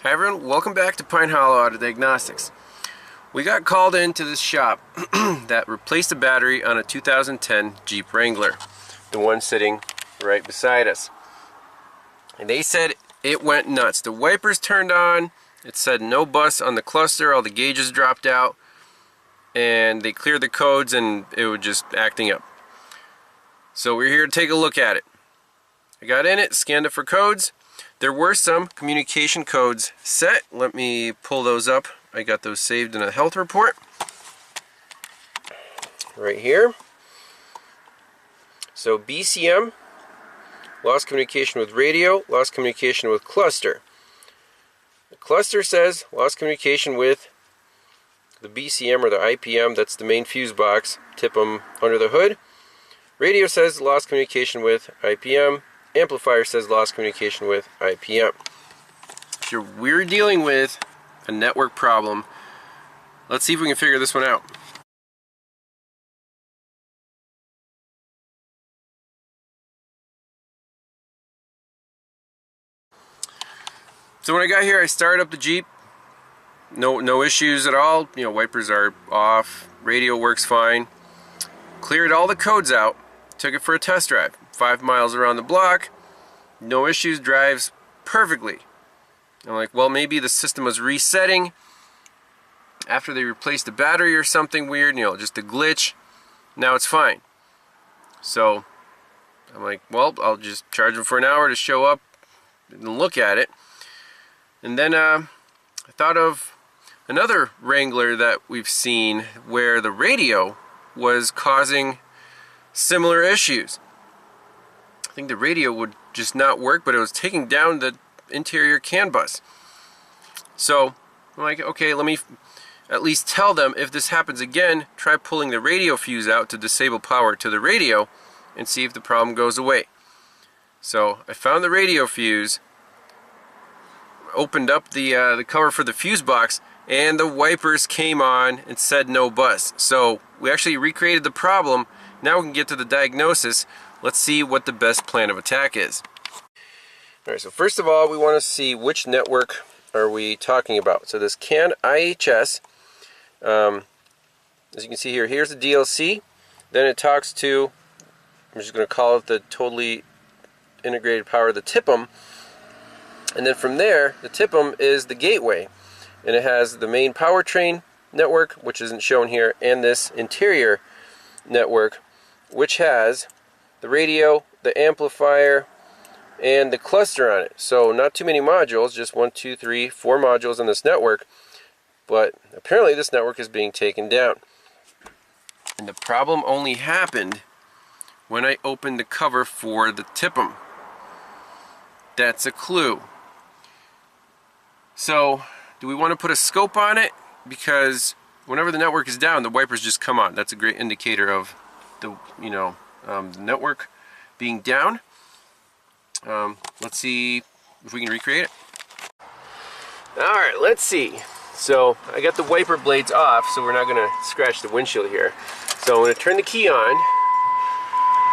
Hi everyone, welcome back to Pine Hollow Auto Diagnostics. We got called into this shop that replaced a battery on a 2010 Jeep Wrangler, the one sitting right beside us. And they said it went nuts. The wipers turned on, it said no bus on the cluster, all the gauges dropped out, and they cleared the codes and it was just acting up. So we're here to take a look at it. I got in it, scanned it for codes. There were some communication codes set. Let me pull those up. I got those saved in a health report right here. So BCM, lost communication with radio, lost communication with cluster. The cluster says lost communication with the BCM or the IPM, that's the main fuse box, TIPM under the hood. Radio says lost communication with IPM. Amplifier says lost communication with IPM. So we're dealing with a network problem. Let's see if we can figure this one out. So when I got here, I started up the Jeep. No issues at all. You know, wipers are off, radio works fine. Cleared all the codes out. Took it for a test drive. 5 miles around the block, no issues, drives perfectly. I'm like, well, maybe the system was resetting after they replaced the battery or something weird, you know, just a glitch. Now it's fine. So I'm like, well, I'll just charge them for an hour to show up and look at it. And then I thought of another Wrangler that we've seen where the radio was causing similar issues. I think the radio would just not work, but it was taking down the interior CAN bus. So I'm like, okay, let me at least tell them if this happens again, try pulling the radio fuse out to disable power to the radio and see if the problem goes away. So I found the radio fuse, opened up the cover for the fuse box, and the wipers came on and said no bus. So we actually recreated the problem. Now we can get to the diagnosis. Let's see what the best plan of attack is. Alright, so first of all, we want to see which network are we talking about. So this CAN IHS, as you can see here, here's the DLC. Then it talks to, I'm just going to call it the totally integrated power, the TIPM. And then from there, the TIPM is the gateway. And it has the main powertrain network, which isn't shown here, and this interior network, which has the radio, the amplifier, and the cluster on it. So not too many modules, just 1, 2, 3, 4 modules on this network. But apparently this network is being taken down. And the problem only happened when I opened the cover for the TIPM. That's a clue. So do we want to put a scope on it? Because whenever the network is down, the wipers just come on. That's a great indicator of the, the network being down. Let's see if we can recreate it. Alright, let's see. So I got the wiper blades off, so we're not going to scratch the windshield here. So I'm going to turn the key on.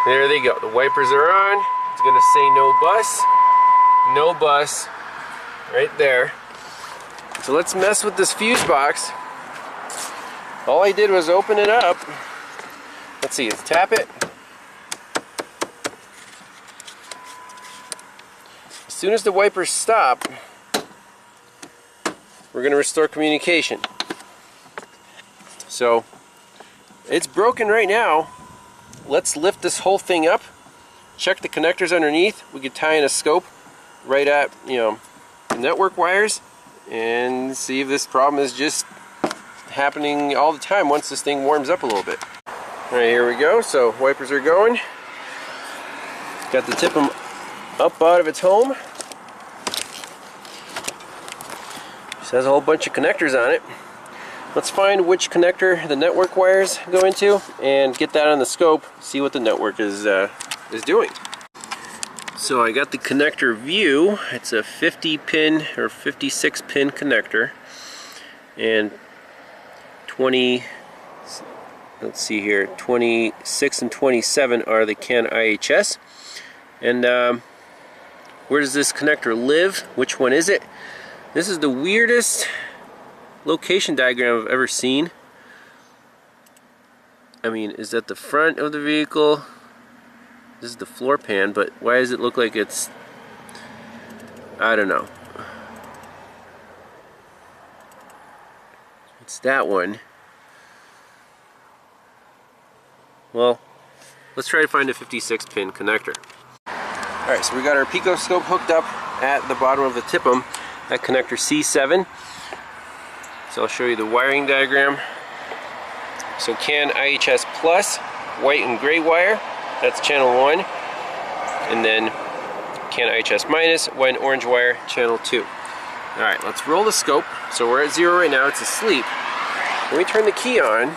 There they go. The wipers are on. It's going to say no bus. No bus. Right there. So let's mess with this fuse box. All I did was open it up. Let's see, let's tap it. As soon as the wipers stop, we're going to restore communication. So it's broken right now. Let's lift this whole thing up, check the connectors underneath. We could tie in a scope right at, the network wires and see if this problem is just happening all the time once this thing warms up a little bit. Alright, here we go. So wipers are going. Got the TIPM up out of its home. This has a whole bunch of connectors on it. Let's find which connector the network wires go into and get that on the scope, see what the network is doing. So I got the connector view. It's a 50 pin or 56 pin connector, and 20, let's see here, 26 and 27 are the CAN IHS. And where does this connector live? Which one is it? This is the weirdest location diagram I've ever seen. I mean, is that the front of the vehicle? This is the floor pan, but why does it look like it's... I don't know. It's that one. Well, let's try to find a 56 pin connector. Alright, so we got our PicoScope hooked up at the bottom of the TIPM at connector C7. So I'll show you the wiring diagram. So CAN IHS plus, white and gray wire, that's channel 1. And then CAN IHS minus, white and orange wire, channel 2. Alright, let's roll the scope. So we're at 0 right now, it's asleep. When we turn the key on,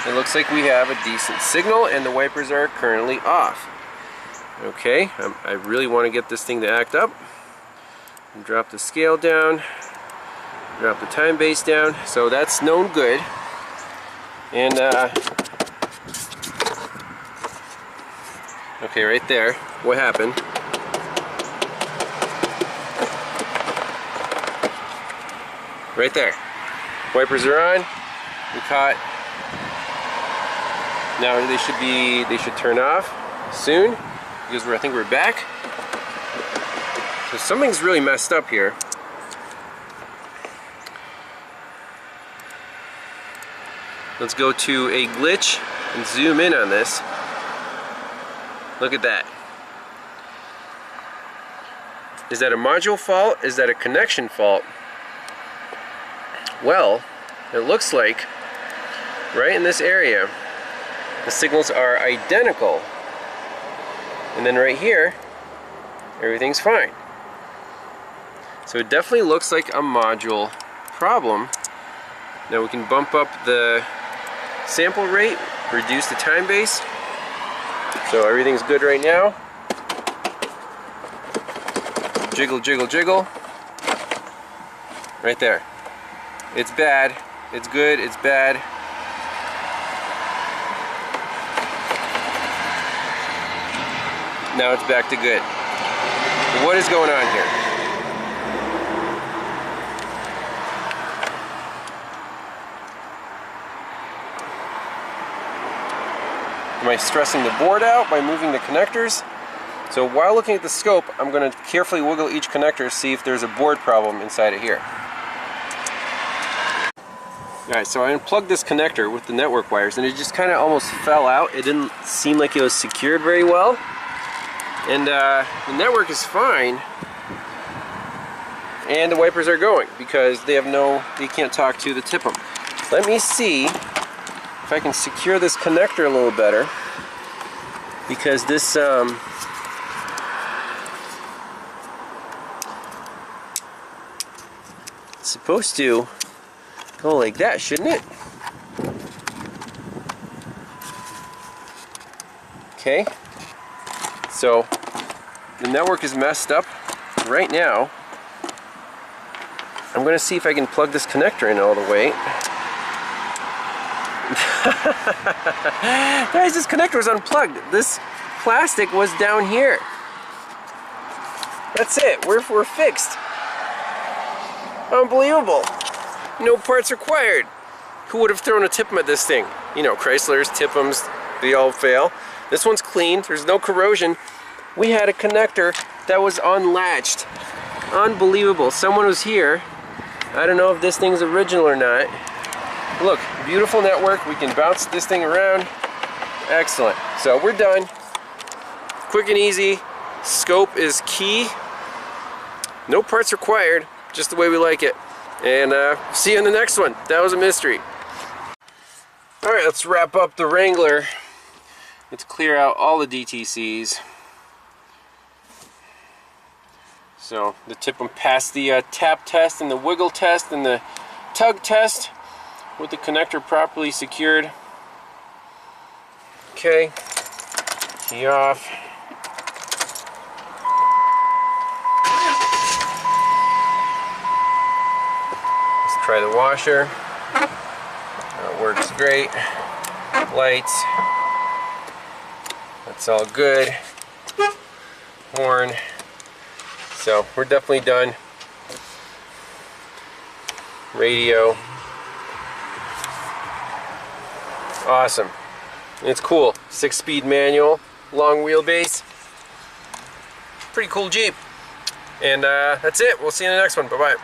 it looks like we have a decent signal and the wipers are currently off. Okay, I really want to get this thing to act up. And drop the scale down, drop the time base down, so that's known good. And okay, right there, what happened? Right there, wipers are on. We caught. Now they should turn off soon because I think we're back. So something's really messed up here. Let's go to a glitch and zoom in on this. Look at that. Is that a module fault? Is that a connection fault? Well, it looks like right in this area the signals are identical, and then right here everything's fine. So it definitely looks like a module problem. Now we can bump up the sample rate, reduce the time base, so everything's good right now. Jiggle, jiggle, jiggle. Right there. It's bad, it's good, it's bad. Now it's back to good. What is going on here? Am I stressing the board out by moving the connectors? So while looking at the scope, I'm going to carefully wiggle each connector to see if there's a board problem inside of here. Alright, so I unplugged this connector with the network wires and it just kind of almost fell out. It didn't seem like it was secured very well. And the network is fine, and the wipers are going because they can't talk to the TIPM. Let me see if I can secure this connector a little better, because this it's supposed to go like that, shouldn't it? Okay. So the network is messed up right now. I'm going to see if I can plug this connector in all the way. Guys, this connector was unplugged. This plastic was down here. That's it. We're fixed. Unbelievable. No parts required. Who would have thrown a TIPM at this thing? You know, Chryslers, TIPMs, they all fail. This one's clean. There's no corrosion. We had a connector that was unlatched. Unbelievable. Someone was here. I don't know if this thing's original or not. Look, beautiful network. We can bounce this thing around. Excellent. So we're done. Quick and easy. Scope is key. No parts required. Just the way we like it. And see you in the next one. That was a mystery. Alright, let's wrap up the Wrangler. Let's clear out all the DTCs. So the TIPM passed the tap test and the wiggle test and the tug test with the connector properly secured. Okay, key off. Let's try the washer. works great. Lights, that's all good. Horn. So we're definitely done. Radio. Awesome. It's cool. 6-speed manual, long wheelbase. Pretty cool Jeep. And that's it. We'll see you in the next one. Bye-bye.